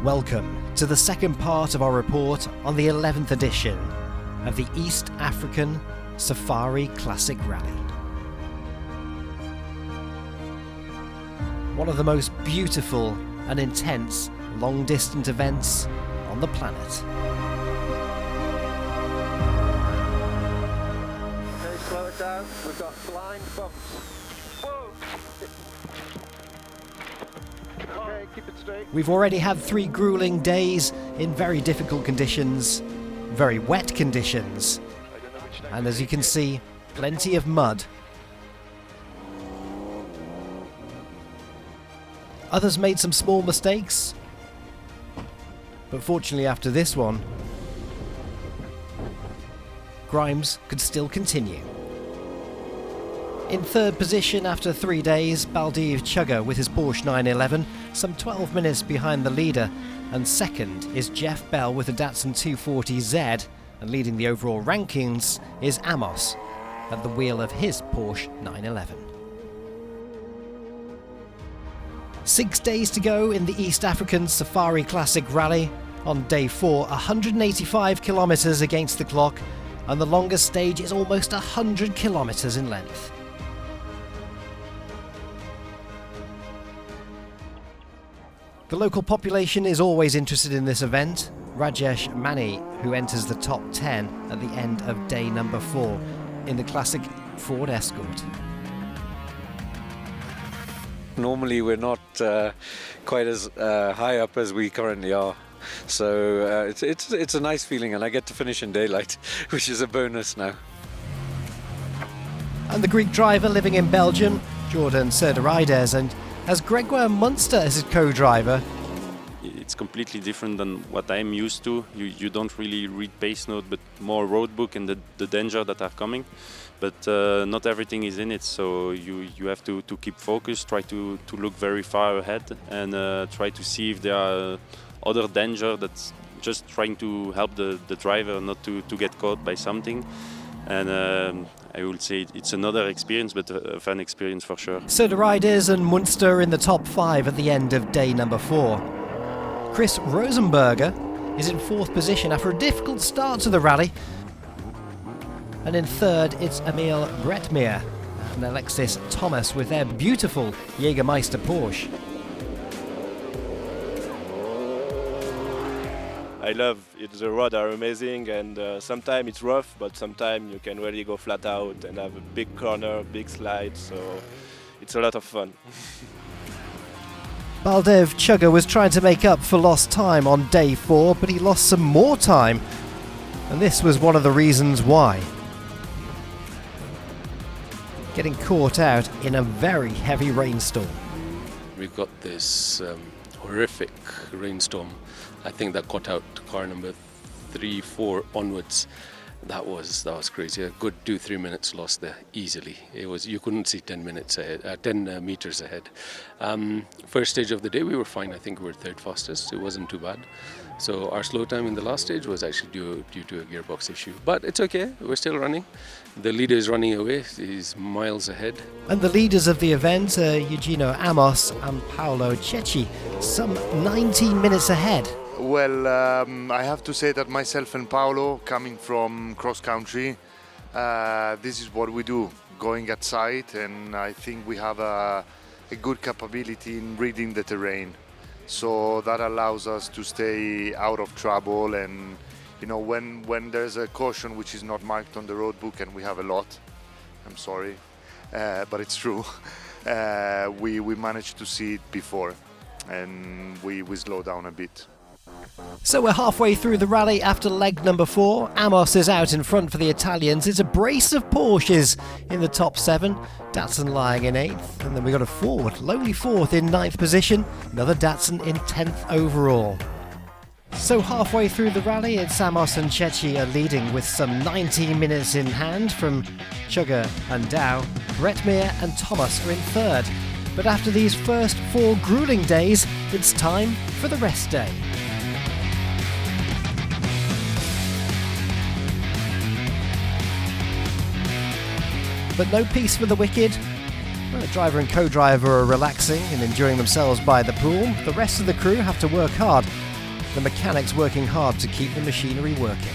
Welcome to the second part of our report on the 11th edition of the East African Safari Classic Rally. One of the most beautiful and intense long-distance events on the planet. Okay, slow it down. We've got blind bumps. Whoa! Okay, keep it straight. We've already had 3 grueling days in very difficult conditions, very wet conditions, and as you can see, plenty of mud. Others made some small mistakes, but fortunately after this one, Grimes could still continue. In third position after 3 days, Baldiv Chugga with his Porsche 911, some 12 minutes behind the leader, and second is Jeff Bell with a Datsun 240Z, and leading the overall rankings is Amos at the wheel of his Porsche 911. 6 days to go in the East African Safari Classic Rally. On day 4, 185 kilometres against the clock, and the longest stage is almost 100 kilometres in length. The local population is always interested in this event. Rajesh Mani, who enters the top 10 at the end of day number 4 in the classic Ford Escort. Normally we're not quite as high up as we currently are, so it's a nice feeling, and I get to finish in daylight, which is a bonus now. And the Greek driver living in Belgium, Jordan Serdaridis, and has Gregoire Munster as his co-driver. It's completely different than what I'm used to. You don't really read pace note, but more road book and the danger that are coming. But not everything is in it, so you have to keep focused, try to look very far ahead, and try to see if there are other danger that's just trying to help the driver not to get caught by something. And I would say it's another experience, but a fun experience for sure. Serdaridis and Munster in the top 5 at the end of day number 4. Chris Rosenberger is in 4th position after a difficult start to the rally. And in 3rd, it's Emil Bretmeier and Alexis Thomas with their beautiful Jägermeister Porsche. I love it. The roads are amazing, and sometimes it's rough, but sometimes you can really go flat out and have a big corner, big slide, so it's a lot of fun. Baldiv Chugga was trying to make up for lost time on day 4, but he lost some more time, and this was one of the reasons why. Getting caught out in a very heavy rainstorm. We've got this horrific rainstorm. I think that caught out car number 3, 4 onwards. That was crazy. A good 2-3 minutes lost there easily. You couldn't see 10 meters ahead. First stage of the day we were fine. I think we were 3rd fastest. It wasn't too bad. So our slow time in the last stage was actually due to a gearbox issue. But it's okay. We're still running. The leader is running away. He's miles ahead. And the leaders of the event are Eugenio Amos and Paolo Cecchi, some 19 minutes ahead. Well, I have to say that myself and Paolo, coming from cross-country, this is what we do, going at sight, and I think we have a good capability in reading the terrain. So that allows us to stay out of trouble, and you know, when there's a caution which is not marked on the road book, and we have a lot, I'm sorry, but it's true, we managed to see it before, and we slow down a bit. So we're halfway through the rally after leg number 4. Amos is out in front for the Italians. It's a brace of Porsches in the top 7. Datsun lying in 8th. And then we got a Ford, lowly 4th in 9th position. Another Datsun in 10th overall. So halfway through the rally, it's Amos and Cecchi are leading with some 19 minutes in hand from Chugga and Dow. Bretmeier and Thomas are in 3rd. But after these first 4 grueling days, it's time for the rest day. But no peace for the wicked. The driver and co-driver are relaxing and enjoying themselves by the pool. The rest of the crew have to work hard the mechanics working hard to keep the machinery working.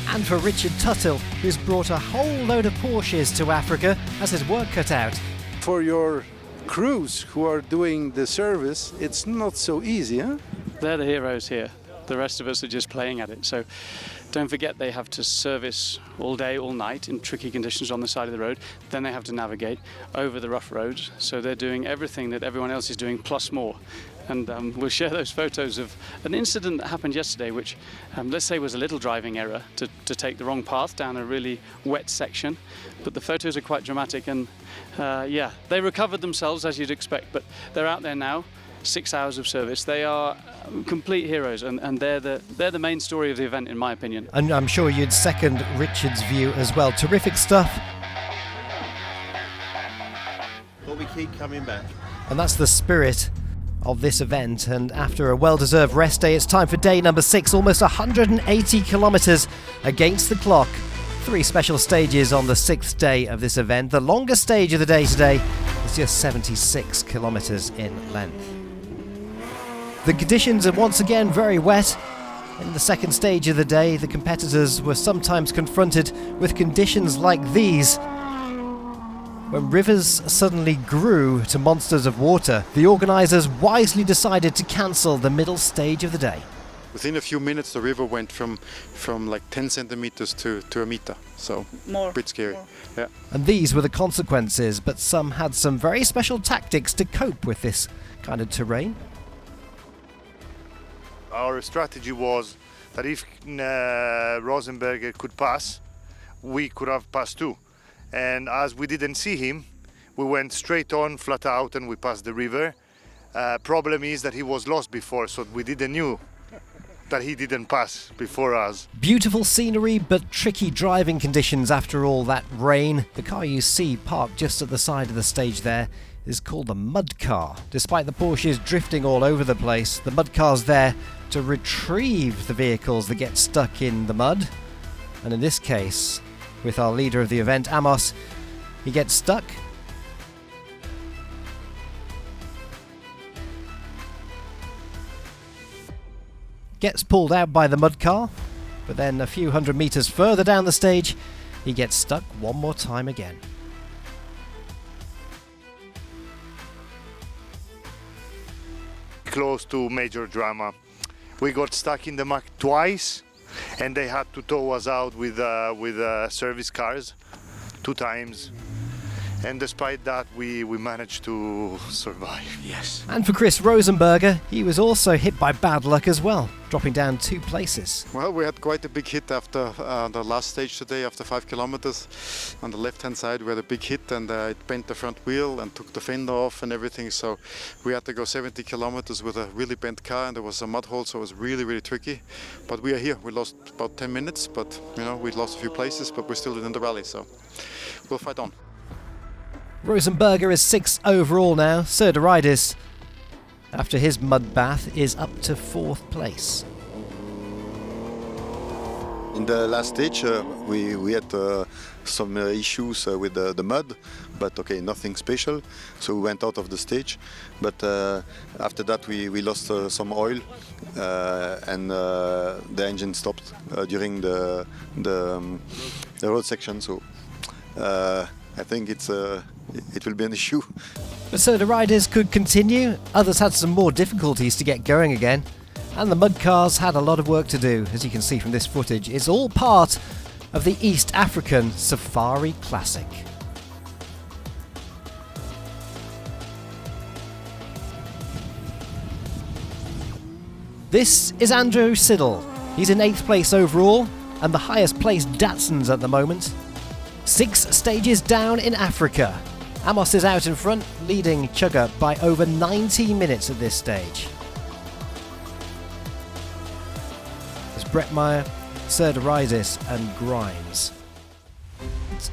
And for Richard Tuthill, who's brought a whole load of Porsches to Africa, has his work cut out. For your crews who are doing the service, it's not so easy, huh? They're the heroes here. The rest of us are just playing at it. So don't forget they have to service all day, all night in tricky conditions on the side of the road. Then they have to navigate over the rough roads. So they're doing everything that everyone else is doing plus more. And we'll share those photos of an incident that happened yesterday, which let's say was a little driving error to take the wrong path down a really wet section. But the photos are quite dramatic, and yeah, they recovered themselves as you'd expect, but they're out there now. 6 hours of service. They are complete heroes, and they're the main story of the event, in my opinion. And I'm sure you'd second Richard's view as well. Terrific stuff. But we keep coming back. And that's the spirit of this event. And after a well-deserved rest day, it's time for day number 6, almost 180 kilometres against the clock. 3 special stages on the 6th day of this event. The longest stage of the day today is just 76 kilometres in length. The conditions are once again very wet. In the second stage of the day, the competitors were sometimes confronted with conditions like these. When rivers suddenly grew to monsters of water, the organisers wisely decided to cancel the middle stage of the day. Within a few minutes, the river went from like 10 centimeters to a meter, so a bit scary. Yeah. And these were the consequences, but some had some very special tactics to cope with this kind of terrain. Our strategy was that if Rosenberger could pass, we could have passed too. And as we didn't see him, we went straight on, flat out, and we passed the river. Problem is that he was lost before, so we didn't knew that he didn't pass before us. Beautiful scenery, but tricky driving conditions after all that rain. The car you see parked just at the side of the stage there is called the mud car. Despite the Porsches drifting all over the place, the mud car's there to retrieve the vehicles that get stuck in the mud. And in this case, with our leader of the event, Amos, he gets stuck. Gets pulled out by the mud car, but then a few hundred meters further down the stage, he gets stuck one more time again. Close to major drama. We got stuck in the muck twice, and they had to tow us out with service cars 2 times. And despite that, we managed to survive. Yes. And for Chris Rosenberger, he was also hit by bad luck as well, dropping down 2 places. Well, we had quite a big hit after the last stage today, after 5 kilometers. On the left-hand side, we had a big hit, and it bent the front wheel and took the fender off and everything. So we had to go 70 kilometers with a really bent car, and there was a mud hole, so it was really, really tricky. But we are here. We lost about 10 minutes, but we lost a few places, but we're still in the rally, so we'll fight on. Rosenberger is 6th overall now. Serdaridis, after his mud bath, is up to 4th place. In the last stage, we had some issues with the mud, but okay, nothing special. So we went out of the stage. But after that, we lost some oil, and the engine stopped during the road section. So I think it will be an issue. But so the riders could continue. Others had some more difficulties to get going again. And the mud cars had a lot of work to do, as you can see from this footage. It's all part of the East African Safari Classic. This is Andrew Siddle. He's in 8th place overall, and the highest placed Datsuns at the moment. 6 stages down in Africa. Amos is out in front, leading Chugga by over 90 minutes at this stage. There's Brett Meyer, Serdaridis and Grimes.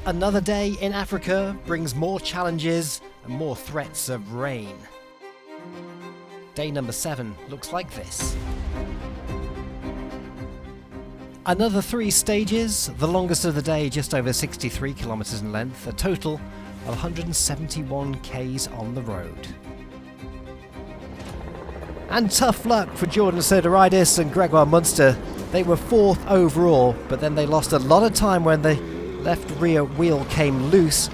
Another day in Africa brings more challenges and more threats of rain. Day number 7 looks like this. Another 3 stages, the longest of the day just over 63 kilometres in length, a total of 171 k's on the road. And tough luck for Jordan Soteridis and Gregoire Munster. They were 4th overall, but then they lost a lot of time when the left rear wheel came loose.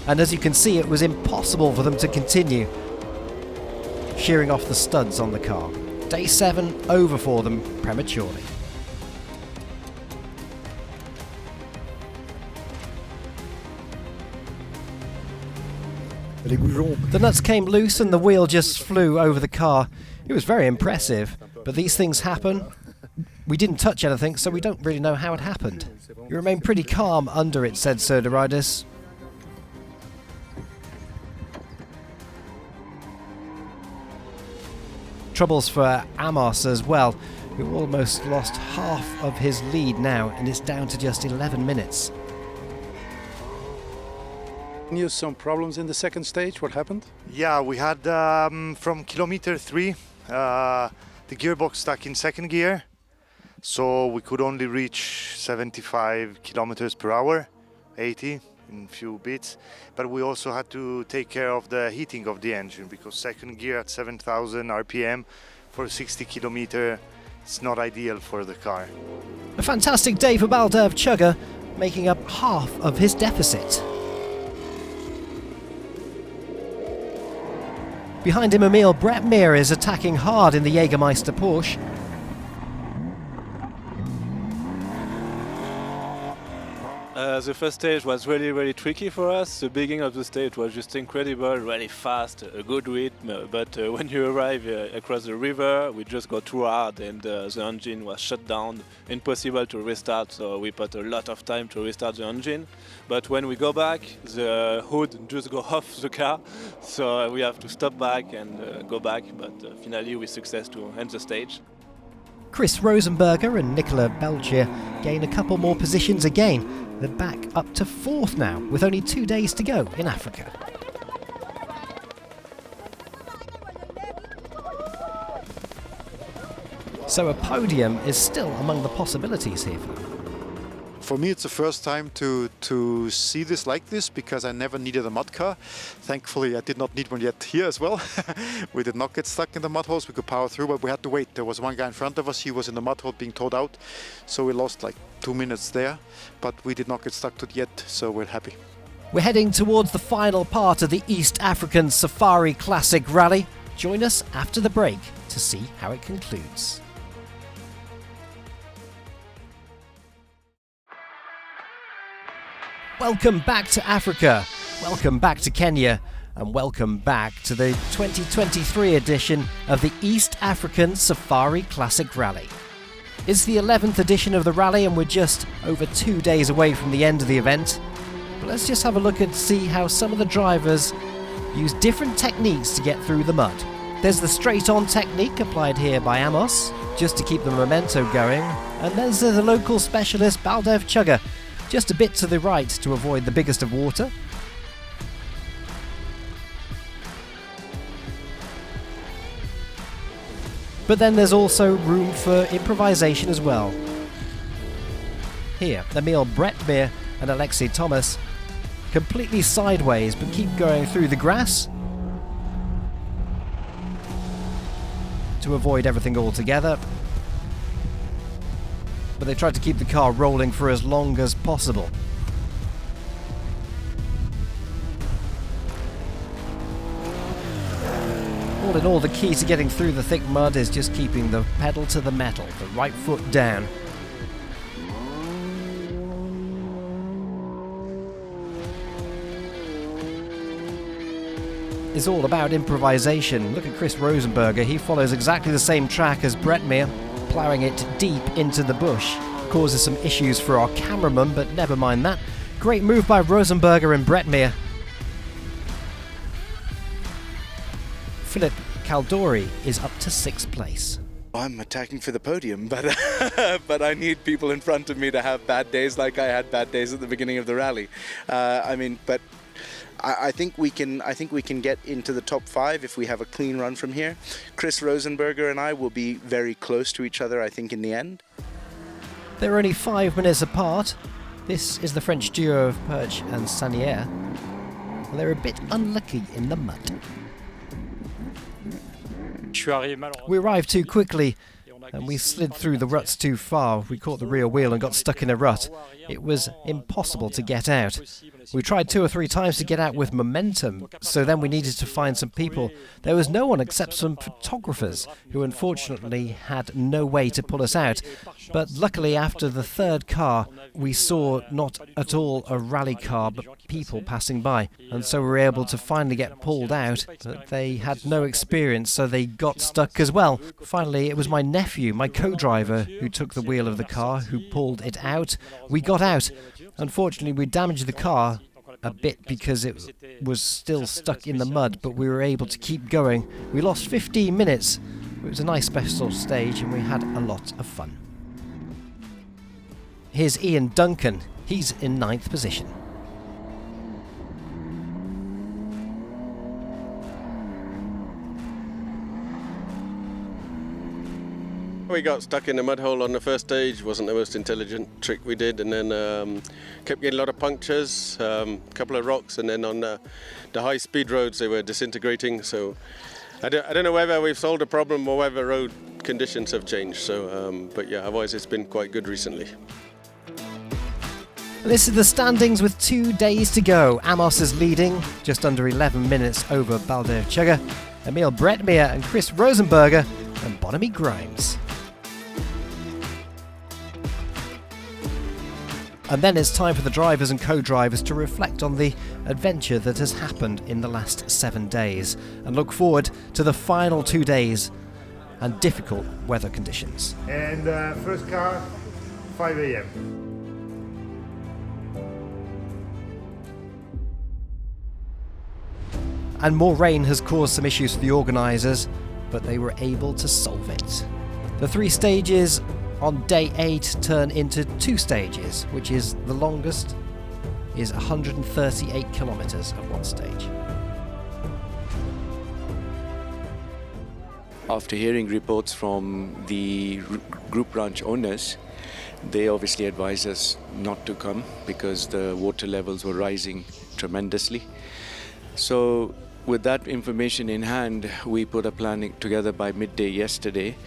And as you can see, it was impossible for them to continue, shearing off the studs on the car. Day 7 over for them prematurely. The nuts came loose and the wheel just flew over the car. It was very impressive, but these things happen. We didn't touch anything, so we don't really know how it happened. You remain pretty calm under it, said Soteridis. Troubles for Amos as well, who almost lost half of his lead now, and it's down to just 11 minutes. You some problems in the second stage. What happened? Yeah, we had from kilometer 3 the gearbox stuck in second gear, so we could only reach 75 kilometers per hour, 80 in few bits, but we also had to take care of the heating of the engine, because second gear at 7,000 RPM for 60 kilometer, it's not ideal for the car. A fantastic day for Baldev Chugga, making up half of his deficit. Behind him, Emil Bretmeer is attacking hard in the Jägermeister Porsche. The first stage was really tricky for us. The beginning of the stage was just incredible, really fast, a good rhythm. But when you arrive across the river, we just got too hard and the engine was shut down, impossible to restart. So we put a lot of time to restart the engine. But when we go back, the hood just go off the car. So we have to stop back and go back. But finally, we success to end the stage. Chris Rosenberger and Nicola Belchier gain a couple more positions again. They're back up to 4th now, with only 2 days to go in Africa. So a podium is still among the possibilities here for them. For me, it's the first time to see this like this, because I never needed a mud car. Thankfully, I did not need one yet here as well. We did not get stuck in the mud holes. We could power through, but we had to wait. There was one guy in front of us. He was in the mud hole being towed out. So we lost like 2 minutes there, but we did not get stuck to it yet, so we're happy. We're heading towards the final part of the East African Safari Classic Rally. Join us after the break to see how it concludes. Welcome back to Africa, welcome back to Kenya, and welcome back to the 2023 edition of the East African Safari Classic Rally. It's the 11th edition of the rally and we're just over 2 days away from the end of the event. But let's just have a look and see how some of the drivers use different techniques to get through the mud. There's the straight-on technique applied here by Amos, just to keep the memento going, and there's the local specialist Baldev Chugga, just a bit to the right to avoid the biggest of water. But then there's also room for improvisation as well. Here, Emil Bretmeer and Alexei Thomas completely sideways but keep going through the grass to avoid everything altogether. But they tried to keep the car rolling for as long as possible. All in all, the key to getting through the thick mud is just keeping the pedal to the metal, the right foot down. It's all about improvisation. Look at Chris Rosenberger, he follows exactly the same track as Bretmeer, ploughing it deep into the bush. Causes some issues for our cameraman, but never mind that. Great move by Rosenberger and Bretmeer. Philip Caldori is up to 6th place. I'm attacking for the podium, but but I need people in front of me to have bad days like I had bad days at the beginning of the rally. I think we can get into the top 5 if we have a clean run from here. Chris Rosenberger and I will be very close to each other, I think, in the end. They're only 5 minutes apart. This is the French duo of Perch and Sanier. and they're a bit unlucky in the mud. We arrived too quickly and we slid through the ruts too far. We caught the rear wheel and got stuck in a rut. It was impossible to get out. We tried 2 or 3 times to get out with momentum, so then we needed to find some people. There was no one except some photographers who unfortunately had no way to pull us out. But luckily after the 3rd car we saw not at all a rally car but people passing by, and so we were able to finally get pulled out. But they had no experience, so they got stuck as well. Finally it was my nephew, my co-driver, who took the wheel of the car, who pulled it out. We got out. Unfortunately we damaged the car a bit because it was still stuck in the mud, but we were able to keep going. We lost 15 minutes. It was a nice special stage and we had a lot of fun. Here's Ian Duncan. He's in 9th position. We got stuck in a mud hole on the first stage. Wasn't the most intelligent trick we did, and then kept getting a lot of punctures, a couple of rocks, and then on the high speed roads they were disintegrating. So I don't know whether we've solved a problem or whether road conditions have changed. So but yeah, otherwise it's been quite good recently. This is the standings with 2 days to go. Amos is leading, just under 11 minutes over Balder Chugger, Emil Bretmeier and Chris Rosenberger, and Bonamy Grimes. And then it's time for the drivers and co-drivers to reflect on the adventure that has happened in the last 7 days and look forward to the final 2 days and difficult weather conditions. And first car, 5 a.m. And more rain has caused some issues for the organisers, but they were able to solve it. The 3 stages on day 8 turn into 2 stages, which is the longest, is 138 kilometres of one stage. After hearing reports from the group ranch owners, they obviously advised us not to come because the water levels were rising tremendously. So with that information in hand, we put a plan together by midday yesterday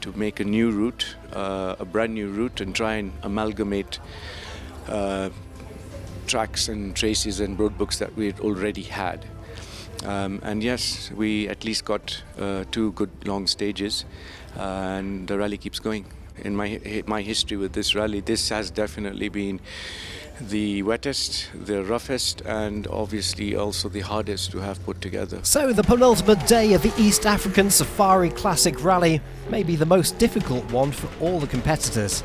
to make a new route, a brand new route, and try and amalgamate tracks and traces and road books that we had already had. And yes, we at least got 2 good long stages, and the rally keeps going. In my history with this rally, this has definitely been the wettest, the roughest, and obviously also the hardest to have put together. So the penultimate day of the East African Safari Classic Rally may be the most difficult one for all the competitors.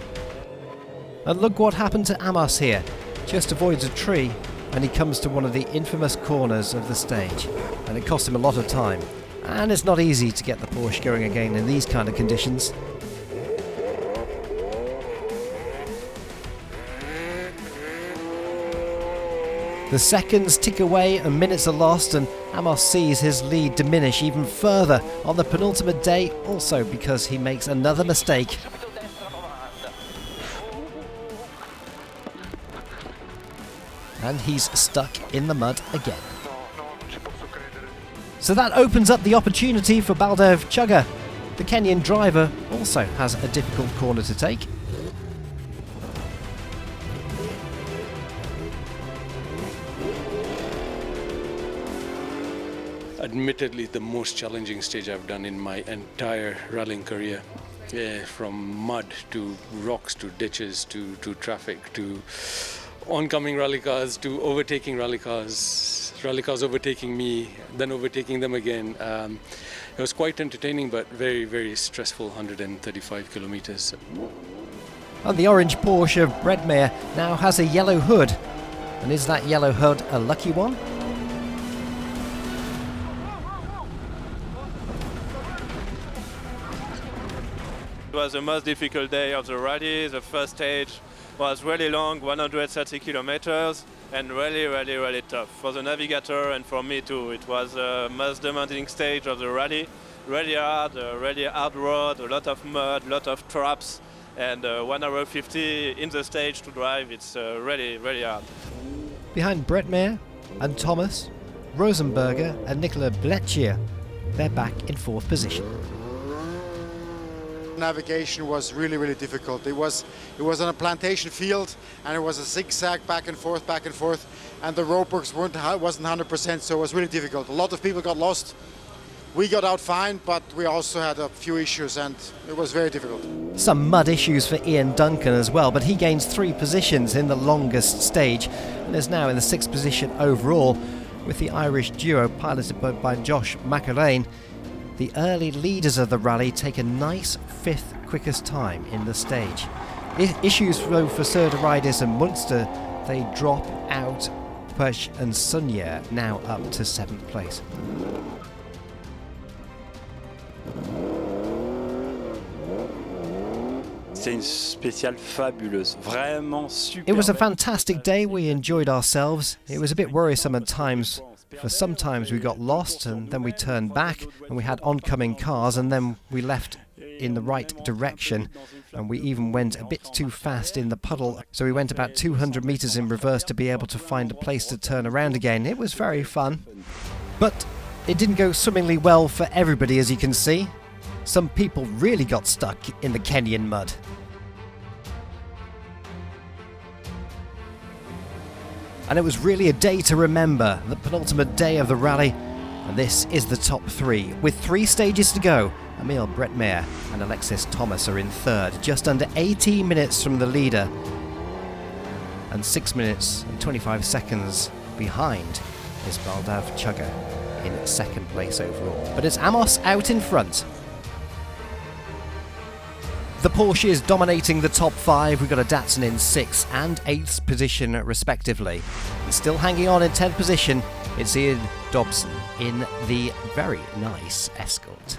And look what happened to Amos here. Just avoids a tree and he comes to one of the infamous corners of the stage, and it cost him a lot of time. And it's not easy to get the Porsche going again in these kind of conditions. The seconds tick away and minutes are lost, and Amos sees his lead diminish even further on the penultimate day, also because he makes another mistake. And he's stuck in the mud again. So that opens up the opportunity for Balder Chugger. The Kenyan driver also has a difficult corner to take. Admittedly, the most challenging stage I've done in my entire rallying career. From mud to rocks to ditches to traffic to oncoming rally cars to overtaking rally cars overtaking me, then overtaking them again. It was quite entertaining but very, very stressful 135 kilometers. And the orange Porsche of Bretmeier now has a yellow hood. And is that yellow hood a lucky one? It was the most difficult day of the rally. The first stage was really long, 130 kilometers, and really, really, really tough. For the navigator and for me too, it was the most demanding stage of the rally. Really hard road, a lot of mud, a lot of traps, and 1 hour 50 in the stage to drive, it's really, really hard. Behind Bretmeier and Thomas Rosenberger and Nicola Bletchier, they're back in 4th position. Navigation was really difficult. It was on a plantation field, and it was a zigzag back and forth, and the roadworks wasn't 100%, so it was really difficult. A lot of people got lost. We got out fine, but we also had a few issues, and it was very difficult. Some mud issues for Ian Duncan as well, but he gains 3 positions in the longest stage and is now in the 6th position overall, with the Irish duo piloted by Josh McElrain. The early leaders of the rally take a nice 5th quickest time in the stage. Issues though for Söderridis and Munster, they drop out. Push and Sunyer now up to 7th place. It was a fantastic day, we enjoyed ourselves. It was a bit worrisome at times. For sometimes we got lost and then we turned back and we had oncoming cars and then we left in the right direction and we even went a bit too fast in the puddle, so we went about 200 meters in reverse to be able to find a place to turn around again. It was very fun, but it didn't go swimmingly well for everybody, as you can see. Some people really got stuck in the Kenyan mud. And it was really a day to remember, the penultimate day of the rally. And this is the top 3. With 3 stages to go, Emil Bretmeyer and Alexis Thomas are in 3rd, just under 18 minutes from the leader. And 6 minutes and 25 seconds behind is Baldav Chugga in 2nd place overall. But it's Amos out in front. The Porsche is dominating the top 5. We've got a Datsun in 6th and 8th position respectively. And still hanging on in 10th position, it's Ian Dobson in the very nice Escort.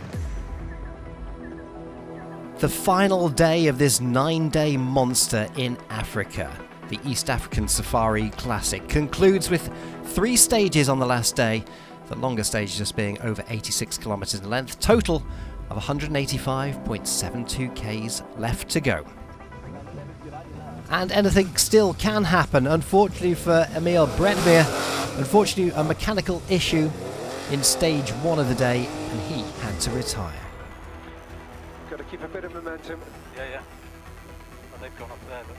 The final day of this 9-day monster in Africa, the East African Safari Classic, concludes with 3 stages on the last day, the longest stage just being over 86 kilometers in length. Total of 185.72 k's left to go. And anything still can happen. Unfortunately for Emil Bretmeyer, unfortunately a mechanical issue in stage 1 of the day, and he had to retire. Got to keep a bit of momentum. Yeah. Well, they've gone up there, but...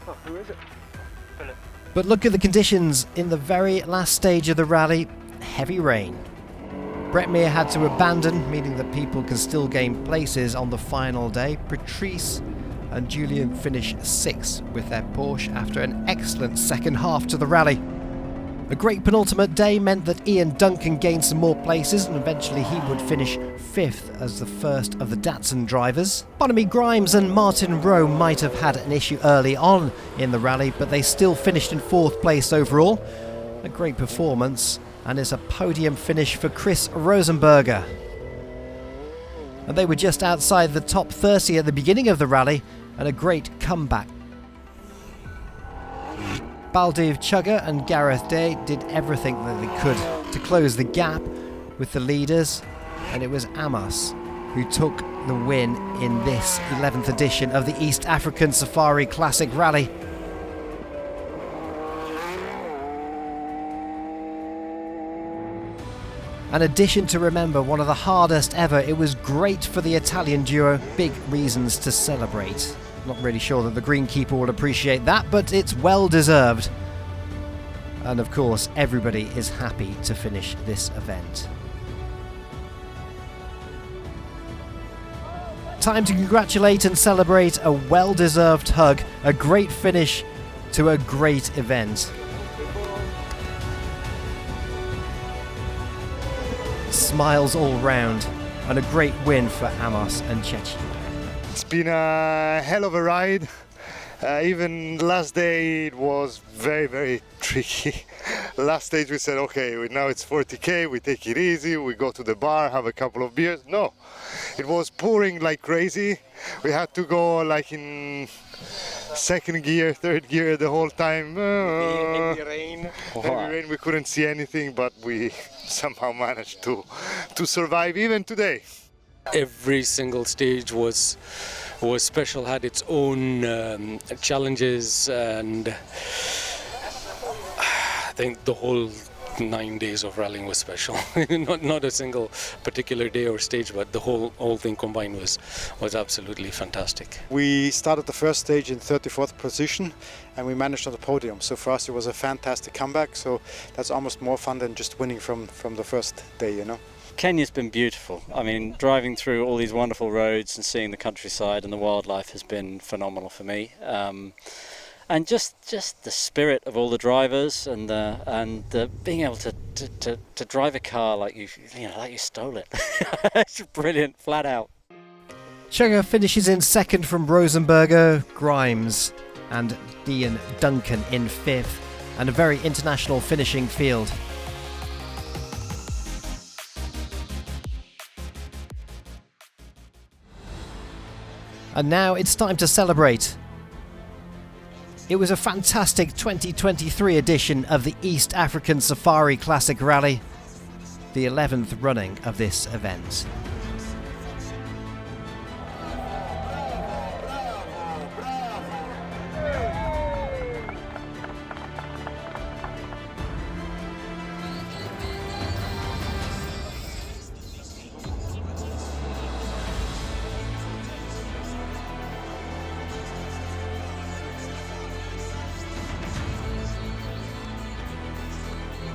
Oh, who is it? Philip. But look at the conditions in the very last stage of the rally. Heavy rain. Bretmeyer had to abandon, meaning that people can still gain places on the final day. Patrice and Julian finish 6th with their Porsche after an excellent second half to the rally. A great penultimate day meant that Ian Duncan gained some more places, and eventually he would finish 5th as the first of the Datsun drivers. Bonamy Grimes and Martin Rowe might have had an issue early on in the rally, but they still finished in 4th place overall. A great performance, and it's a podium finish for Chris Rosenberger. And they were just outside the top 30 at the beginning of the rally, and a great comeback. Baldiv Chugga and Gareth Day did everything that they could to close the gap with the leaders, and it was Amos who took the win in this 11th edition of the East African Safari Classic Rally. An edition to remember, one of the hardest ever. It was great for the Italian duo, big reasons to celebrate. Not really sure that the greenkeeper will appreciate that, but it's well deserved. And of course, everybody is happy to finish this event. Time to congratulate and celebrate a well-deserved hug, a great finish to a great event. Smiles all round, and a great win for Amos and Chechi. It's been a hell of a ride. Even last day it was very tricky. Last stage we said, okay, now it's 40k, we take it easy, we go to the bar, have a couple of beers. No, it was pouring like crazy. We had to go like in 2nd gear, 3rd gear the whole time. Heavy rain. Heavy rain, we couldn't see anything, but we somehow managed to survive even today. Every single stage was special, had its own challenges, and I think the whole 9 days of rallying was special. not a single particular day or stage, but the whole thing combined was absolutely fantastic. We started the first stage in 34th position and we managed on the podium. So for us it was a fantastic comeback. So that's almost more fun than just winning from the first day, you know. Kenya's been beautiful. I mean, driving through all these wonderful roads and seeing the countryside and the wildlife has been phenomenal for me. And just the spirit of all the drivers and being able to drive a car like you stole it. It's brilliant, flat out. Chunga finishes in second from Rosenberger, Grimes and Ian Duncan in fifth, and a very international finishing field. And now it's time to celebrate. It was a fantastic 2023 edition of the East African Safari Classic Rally, the 11th running of this event.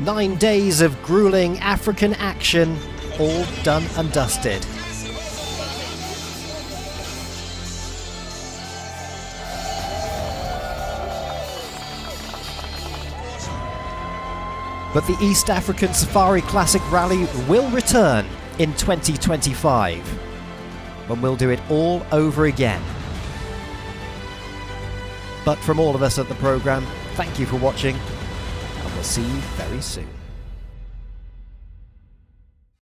Nine days of grueling African action, all done and dusted. But the East African Safari Classic Rally will return in 2025, when we'll do it all over again. But from all of us at the programme, thank you for watching. We'll see you very soon.